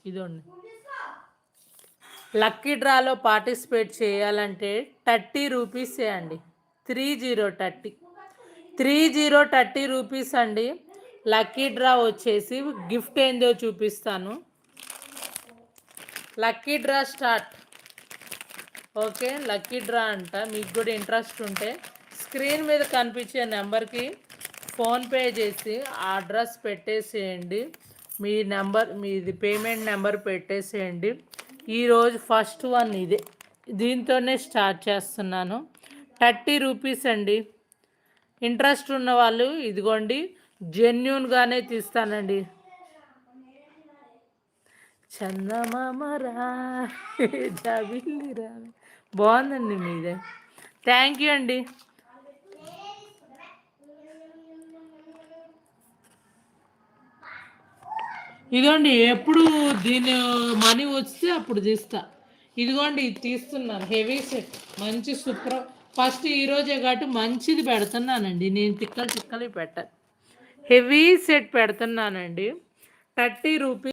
ఇదండి లక్కీ డ్రాలో పార్టిసిపేట్ చేయాలంటే 30 రూపీసే అండి. 30 రూపీస్ అండి. లక్కీ డ్రా వచ్చేసి గిఫ్ట్ ఏందో చూపిస్తాను. Lucky draw start. Okay, lucky draw అంట. మీకు కూడా ఇంట్రెస్ట్ ఉంటే స్క్రీన్ మీద కనిపించే నెంబర్కి ఫోన్పే చేసి ఆ అడ్రస్ పెట్టేసేయండి. మీ నెంబర్, మీది పేమెంట్ నెంబర్ పెట్టేసేయండి. ఈరోజు ఫస్ట్ వన్ ఇదే, దీంతోనే స్టార్ట్ చేస్తున్నాను. 30 రూపీస్ అండి. ఇంట్రెస్ట్ ఉన్న వాళ్ళు ఇదిగోండి, జెన్యూన్గానే తీస్తానండి. చందమామరా జాబిల్లిరా, బాగుందండి మీదే. థ్యాంక్ యూ అండి. ఇదిగోండి, ఎప్పుడు దీని మనీ వస్తే అప్పుడు తీస్తా. ఇదిగోండి, ఇది తీస్తున్నాను. హెవీ సెట్, మంచి సూపర్. ఫస్ట్ ఈరోజే కాబట్టి మంచిది పెడుతున్నానండి. నేను తిక్కలు పెట్టాను. హెవీ సెట్ పెడుతున్నానండి. 30 రూపీస్.